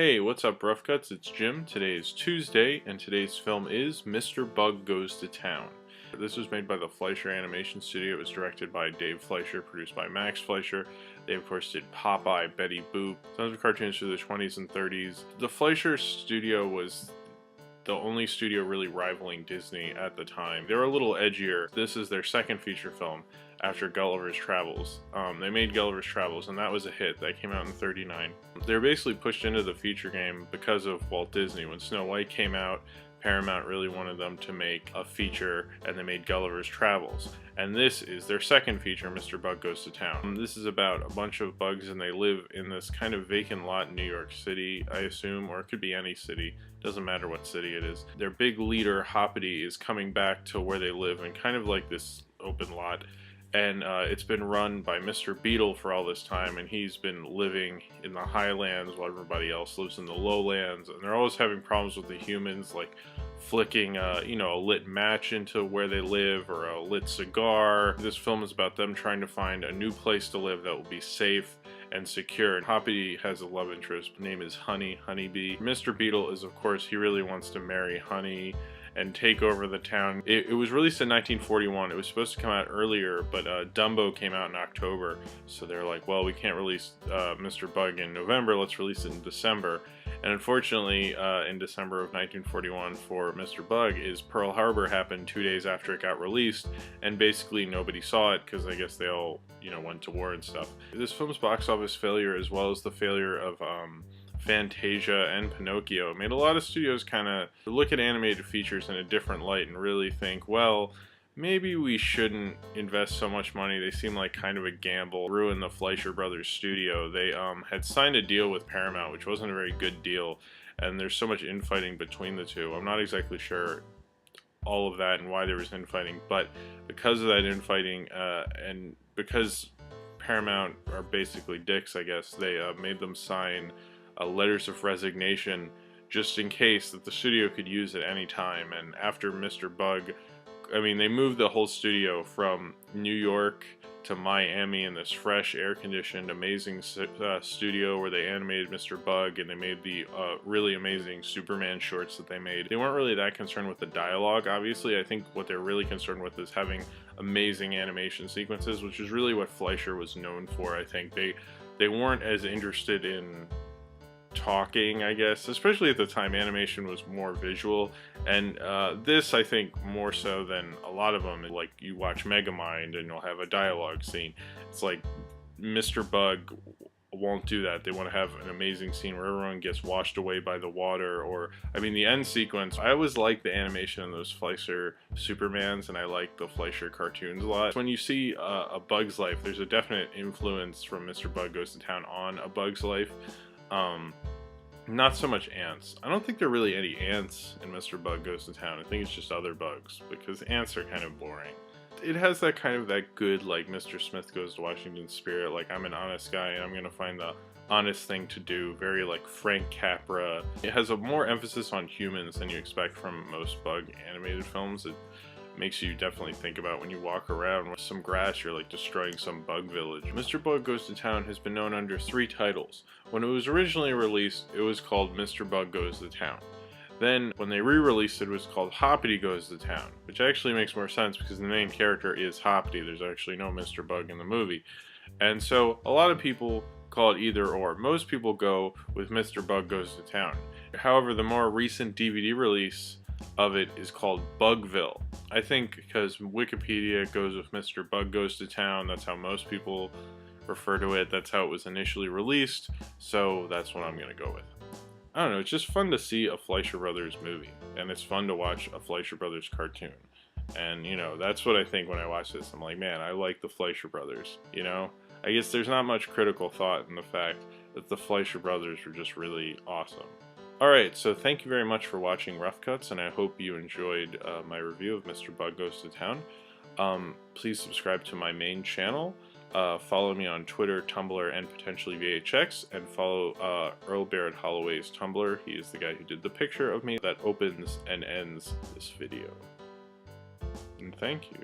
Hey, what's up, Rough Cuts? It's Jim. Today is Tuesday, and today's film is Mr. Bug Goes to Town. This was made by the Fleischer Animation Studio. It was directed by Dave Fleischer, produced by Max Fleischer. They, of course, did Popeye, Betty Boop, tons of cartoons through the 20s and 30s. The Fleischer Studio was the only studio really rivaling Disney at the time. They were a little edgier. This is their second feature film after Gulliver's Travels. They made Gulliver's Travels, and that was a hit. That came out in '39. They were basically pushed into the feature game because of Walt Disney. When Snow White came out, Paramount really wanted them to make a feature, and they made Gulliver's Travels. And this is their second feature, Mr. Bug Goes to Town. This is about a bunch of bugs, and they live in this kind of vacant lot in New York City, I assume, or it could be any city. Doesn't matter what city it is. Their big leader, Hoppity, is coming back to where they live in kind of like this open lot. And it's been run by Mr. Beetle for all this time, and he's been living in the highlands while everybody else lives in the lowlands, and they're always having problems with the humans, like flicking a lit match into where they live, or a lit cigar. This film is about them trying to find a new place to live that will be safe and secure. And Hoppity has a love interest. Her name is Honeybee. Mr. Beetle is, of course, he really wants to marry Honey and take over the town. It was released in 1941. It was supposed to come out earlier, but Dumbo came out in October, so they're like, well, we can't release Mr. Bug in November, let's release it in December. And unfortunately, in December of 1941 for Mr. Bug, is Pearl Harbor happened 2 days after it got released, and basically nobody saw it because I guess they all, went to war and stuff. This film's box office failure, as well as the failure of Fantasia and Pinocchio, made a lot of studios kind of look at animated features in a different light and really think, well, maybe we shouldn't invest so much money. They seem like kind of a gamble. Ruin the Fleischer Brothers studio. They had signed a deal with Paramount, which wasn't a very good deal, and there's so much infighting between the two. I'm not exactly sure all of that and why there was infighting, but because of that infighting and because Paramount are basically dicks, I guess, they made them sign letters of resignation just in case that the studio could use at any time. And after Mr. Bug, they moved the whole studio from New York to Miami in this fresh, air-conditioned, amazing studio where they animated Mr. Bug, and they made the really amazing Superman shorts that they made. They weren't really that concerned with the dialogue, obviously. I think what they're really concerned with is having amazing animation sequences, which is really what Fleischer was known for. I think they weren't as interested in talking, I guess, especially at the time. Animation was more visual, and this, I think, more so than a lot of them. Like, you watch Megamind and you'll have a dialogue scene. It's like Mr. Bug won't do that. They want to have an amazing scene where everyone gets washed away by the water, or the end sequence. I always like the animation in those Fleischer Supermans, and I like the Fleischer cartoons a lot. When you see A Bug's Life, there's a definite influence from Mr. Bug Goes to Town on A Bug's Life. Not so much ants. I don't think there are really any ants in Mr. Bug Goes to Town. I think it's just other bugs, because ants are kind of boring. It has that kind of that good, like, Mr. Smith Goes to Washington spirit, like, I'm an honest guy and I'm gonna find the honest thing to do, very like Frank Capra. It has a more emphasis on humans than you expect from most bug animated films. It makes you definitely think about when you walk around with some grass, you're like destroying some bug village. Mr. Bug Goes to Town has been known under 3 titles. When it was originally released, it was called Mr. Bug Goes to Town. Then, when they re-released it, it was called Hoppity Goes to Town, which actually makes more sense because the main character is Hoppity. There's actually no Mr. Bug in the movie. And so, a lot of people call it either or. Most people go with Mr. Bug Goes to Town. However, the more recent DVD release of it is called Bugville. I think because Wikipedia goes with Mr. Bug Goes to Town, that's how most people refer to it, that's how it was initially released, so that's what I'm gonna go with. I don't know, it's just fun to see a Fleischer Brothers movie, and it's fun to watch a Fleischer Brothers cartoon. And, that's what I think when I watch this. I'm like, man, I like the Fleischer Brothers, I guess there's not much critical thought in the fact that the Fleischer Brothers were just really awesome. Alright, so thank you very much for watching Rough Cuts, and I hope you enjoyed my review of Mr. Bug Goes to Town. Please subscribe to my main channel, follow me on Twitter, Tumblr, and potentially VHX, and follow Earl Barrett Holloway's Tumblr. He is the guy who did the picture of me that opens and ends this video. And thank you.